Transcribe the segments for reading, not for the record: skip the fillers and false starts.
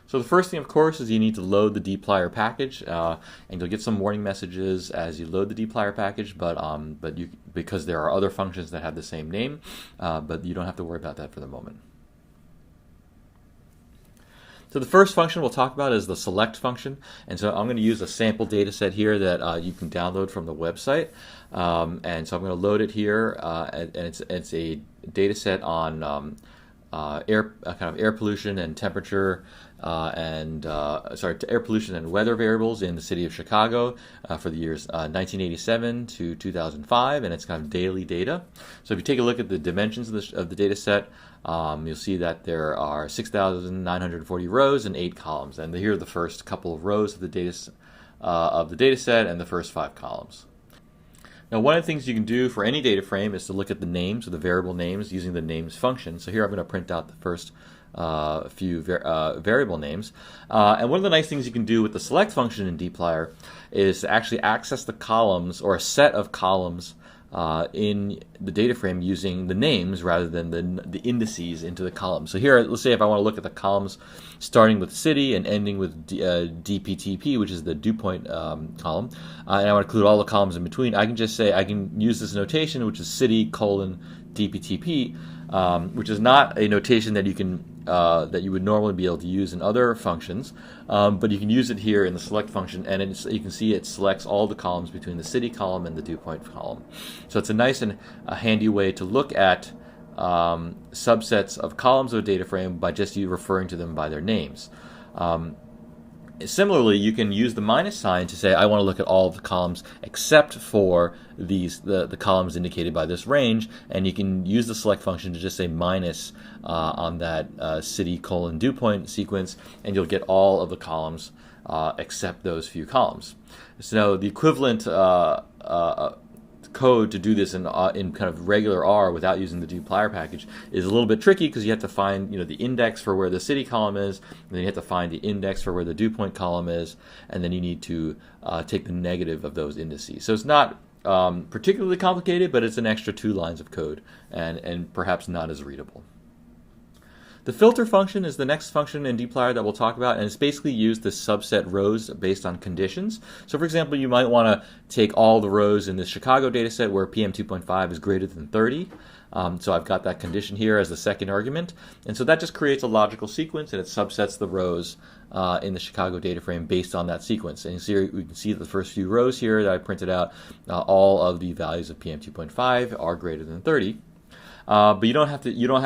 So the first thing, of course, is you need to load the dplyr package, and you'll get some warning messages as you load the dplyr package. But because there are other functions that have the same name, but you don't have to worry about that for the moment. So the first function we'll talk about is the select function, and so I'm going to use a sample data set here that you can download from the website, and so I'm going to load it here, and it's a data set on air pollution and temperature air pollution and weather variables in the city of Chicago for the years 1987 to 2005, and it's kind of daily data. So if you take a look at the dimensions of the data set, you'll see that there are 6,940 rows and 8 columns, and here are the first couple of rows of the data set and the first 5 columns. Now, one of the things you can do for any data frame is to look at the names, or the variable names, using the names function. So here I'm going to print out the first few variable names. And one of the nice things you can do with the select function in dplyr is to actually access the columns, or a set of columns, in the data frame using the names rather than the indices into the columns. So here, let's say if I want to look at the columns starting with city and ending with dptp, which is the dew point column, and I want to include all the columns in between, I can just say, I can use this notation, which is city : dptp, which is not a notation that you can that you would normally be able to use in other functions, but you can use it here in the select function, and you can see it selects all the columns between the city column and the dew point column. So it's a nice and handy way to look at subsets of columns of a data frame by just you referring to them by their names. Similarly, you can use the minus sign to say, I want to look at all of the columns except for the columns indicated by this range, and you can use the select function to just say minus on that city : dew point sequence, and you'll get all of the columns except those few columns. So the equivalent code to do this in kind of regular R without using the dplyr package is a little bit tricky, because you have to find the index for where the city column is, and then you have to find the index for where the dew point column is, and then you need to take the negative of those indices. So it's not particularly complicated, but it's an extra 2 lines of code, and perhaps not as readable. The filter function is the next function in dplyr that we'll talk about, and it's basically used to subset rows based on conditions. So for example, you might want to take all the rows in this Chicago data set where PM2.5 is greater than 30. So I've got that condition here as the second argument, and so that just creates a logical sequence, and it subsets the rows in the Chicago data frame based on that sequence. And we can see the first few rows here that I printed out, all of the values of PM2.5 are greater than 30. But you don't have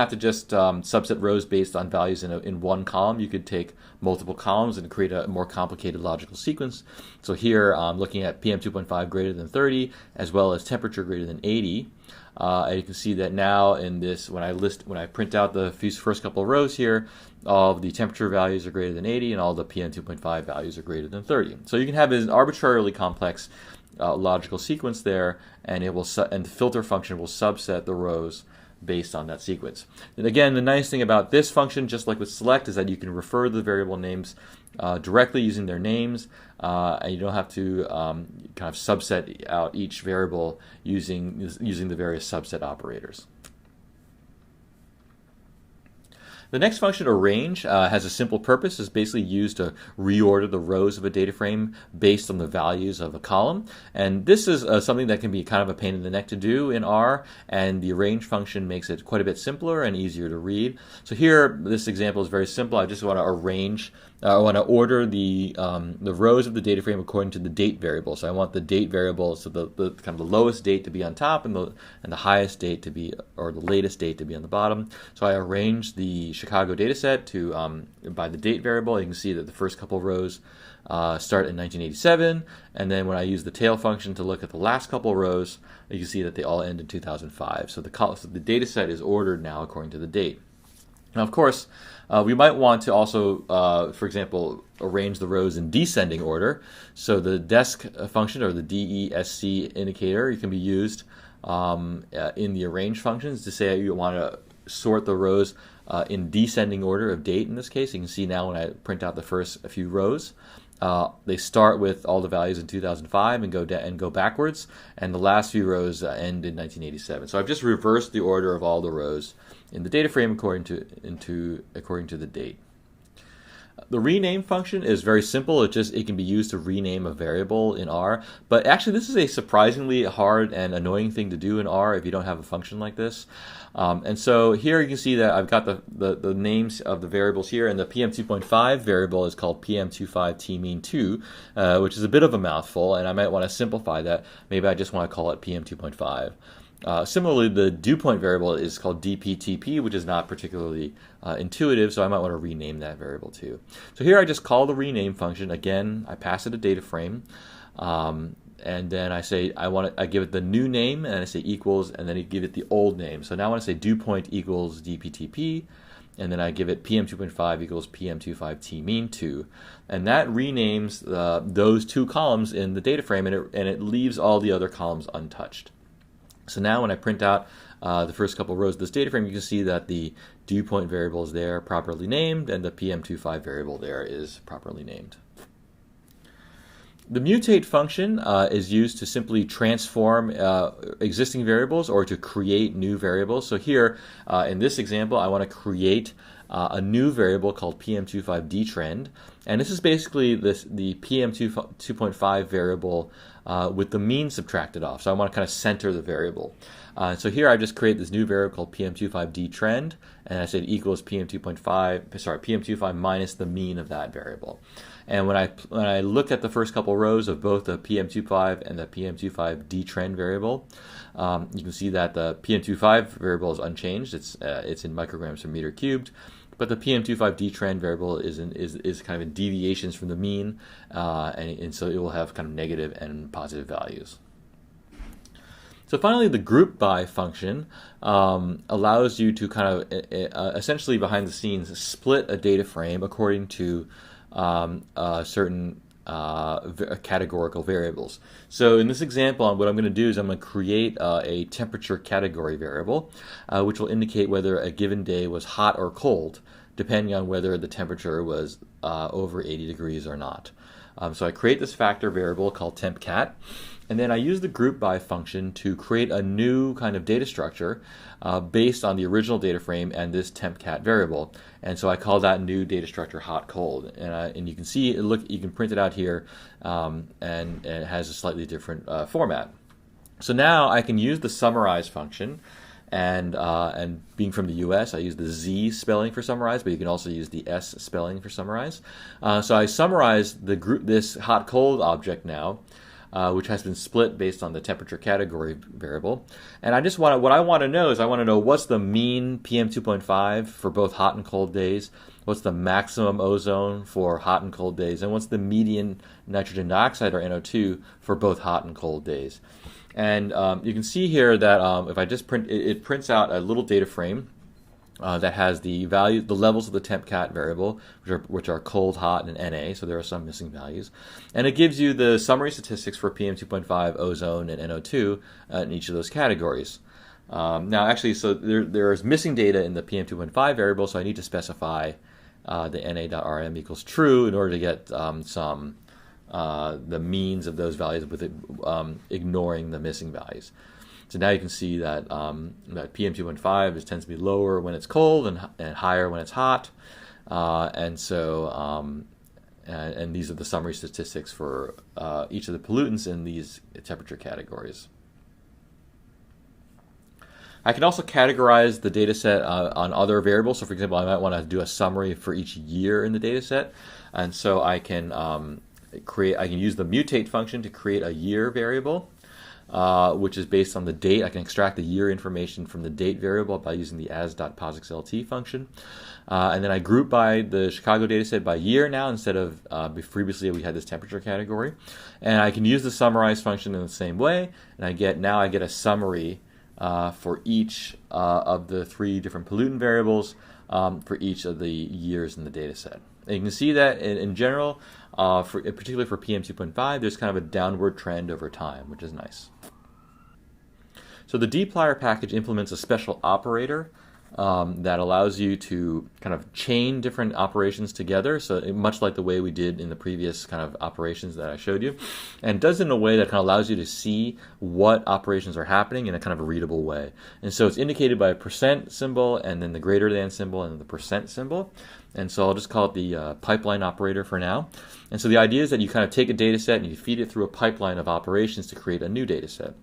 to just subset rows based on values in one column. You could take multiple columns and create a more complicated logical sequence. So here I'm looking at PM2.5 greater than 30, as well as temperature greater than 80. And you can see that now in this, when I print out the first couple of rows here, all of the temperature values are greater than 80, and all the PM2.5 values are greater than 30. So you can have an arbitrarily complex logical sequence there, and the filter function will subset the rows based on that sequence. And again, the nice thing about this function, just like with select, is that you can refer to the variable names directly using their names, and you don't have to kind of subset out each variable using the various subset operators. The next function, arrange, has a simple purpose. It's basically used to reorder the rows of a data frame based on the values of a column. And this is something that can be kind of a pain in the neck to do in R, and the arrange function makes it quite a bit simpler and easier to read. So here, this example is very simple. I just want to arrange, I want to order the rows of the data frame according to the date variable. So I want the date variable, so the kind of the lowest date to be on top, and the highest date to be, or the latest date to be on the bottom. So I arrange the Chicago data set to by the date variable. You can see that the first couple of rows start in 1987, and then when I use the tail function to look at the last couple of rows, you can see that they all end in 2005. So the data set is ordered now according to the date. Now, of course, we might want to also, for example, arrange the rows in descending order. So the desc function, or the DESC indicator, can be used in the arrange functions to say you want to sort the rows in descending order of date. In this case, you can see now when I print out the first few rows, they start with all the values in 2005 and go backwards, and the last few rows end in 1987. So I've just reversed the order of all the rows in the data frame according to the date. The rename function is very simple. It can be used to rename a variable in R. But actually, this is a surprisingly hard and annoying thing to do in R if you don't have a function like this. And so here you can see that I've got the names of the variables here, and the PM2.5 variable is called PM25tmean2, which is a bit of a mouthful, and I might want to simplify that. Maybe I just want to call it PM2.5. Similarly, the dew point variable is called dptp, which is not particularly intuitive, so I might want to rename that variable too. So here I just call the rename function. Again, I pass it a data frame, and then I say I give it the new name, and I say equals, and then I give it the old name. So now I want to say dew point equals dptp, and then I give it PM2.5 equals PM25tmean2, and that renames those two columns in the data frame, and it leaves all the other columns untouched. So now when I print out the first couple rows of this data frame, you can see that the dew point variable is there, properly named, and the PM25 variable there is properly named. The mutate function is used to simply transform existing variables or to create new variables. So here, in this example, I want to create a new variable called PM25dtrend, and this is basically the PM2.5 variable with the mean subtracted off. So I want to kind of center the variable. So here I just create this new variable called PM25dtrend, and I said equals PM25 minus the mean of that variable. And when I look at the first couple rows of both the PM25 and the PM25dtrend variable, you can see that the PM25 variable is unchanged. It's in micrograms per meter cubed, but the PM25dtrend variable is kind of in deviations from the mean, and so it will have kind of negative and positive values. So finally, the group by function allows you to kind of essentially behind the scenes split a data frame according to certain categorical variables. So in this example, what I'm going to do is I'm going to create a temperature category variable, which will indicate whether a given day was hot or cold, depending on whether the temperature was over 80 degrees or not. So I create this factor variable called tempcat, and then I use the group by function to create a new kind of data structure based on the original data frame and this tempcat variable. And so I call that new data structure hot cold. And you can see you can print it out here, and it has a slightly different format. So now I can use the summarize function. And being from the US, I use the Z spelling for summarize, but you can also use the S spelling for summarize. So I summarize this hot cold object now, which has been split based on the temperature category variable. And what I want to know is I want to know what's the mean PM2.5 for both hot and cold days, what's the maximum ozone for hot and cold days, and what's the median nitrogen dioxide or NO2 for both hot and cold days. And you can see here that if I just print, it prints out a little data frame that has the levels of the tempcat variable, which are cold, hot, and Na. So there are some missing values, and it gives you the summary statistics for PM2.5, ozone, and NO2 in each of those categories. Now, actually, so there is missing data in the PM2.5 variable, so I need to specify the Na.rm equals true in order to get the means of those values with ignoring the missing values. So now you can see that that PM2.5 tends to be lower when it's cold and higher when it's hot, and these are the summary statistics for each of the pollutants in these temperature categories. I can also categorize the data set on other variables. So for example, I might want to do a summary for each year in the data set, and so I can use the mutate function to create a year variable, which is based on the date. I can extract the year information from the date variable by using the as.posixlt function. And then I group by the Chicago dataset by year now instead of previously we had this temperature category. And I can use the summarize function in the same way, and I get a summary for each of the three different pollutant variables for each of the years in the dataset. And you can see that in general, particularly for PM2.5, there's kind of a downward trend over time, which is nice. So the dplyr package implements a special operator that allows you to kind of chain different operations together, so much like the way we did in the previous kind of operations that I showed you, and does it in a way that kind of allows you to see what operations are happening in a kind of a readable way. And so it's indicated by a percent symbol, and then the greater than symbol, and the percent symbol. And so I'll just call it the pipeline operator for now. And so the idea is that you kind of take a data set and you feed it through a pipeline of operations to create a new data set.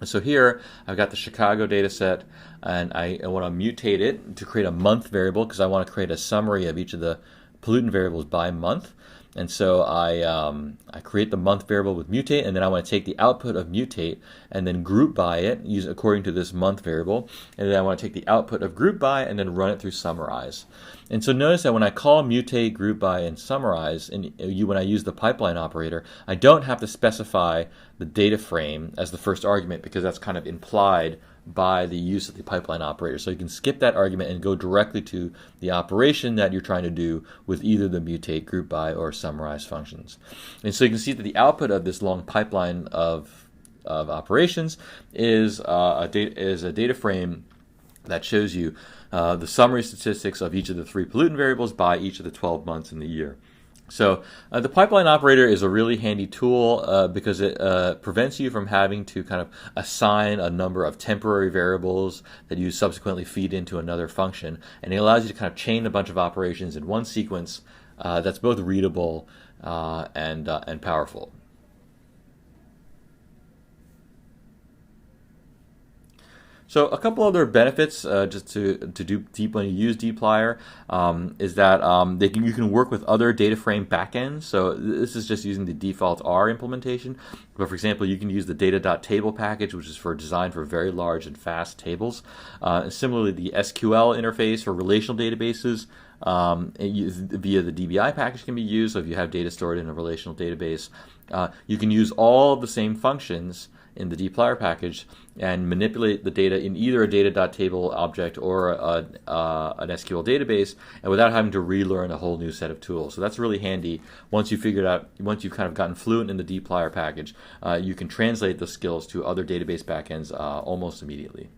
So here I've got the Chicago data set, and I want to mutate it to create a month variable because I want to create a summary of each of the pollutant variables by month. And so I create the month variable with mutate, and then I want to take the output of mutate and then group by it according to this month variable. And then I want to take the output of group by and then run it through summarize. And so notice that when I call mutate, group by, and summarize, and when I use the pipeline operator, I don't have to specify the data frame as the first argument because that's kind of implied by the use of the pipeline operator. So you can skip that argument and go directly to the operation that you're trying to do with either the mutate, group by, or summarize functions. And so you can see that the output of this long pipeline of operations is a data frame that shows you the summary statistics of each of the 3 pollutant variables by each of the 12 months in the year. So the pipeline operator is a really handy tool because it prevents you from having to kind of assign a number of temporary variables that you subsequently feed into another function. And it allows you to kind of chain a bunch of operations in one sequence that's both readable and powerful. So a couple other benefits just to do when you use dplyr is that you can work with other data frame backends. So this is just using the default R implementation. But for example, you can use the data.table package, which is designed for very large and fast tables. Similarly, the SQL interface for relational databases via the DBI package can be used. So if you have data stored in a relational database, you can use all the same functions in the dplyr package and manipulate the data in either a data.table object or an SQL database, and without having to relearn a whole new set of tools. So that's really handy. Once you've kind of gotten fluent in the dplyr package, you can translate the skills to other database backends almost immediately.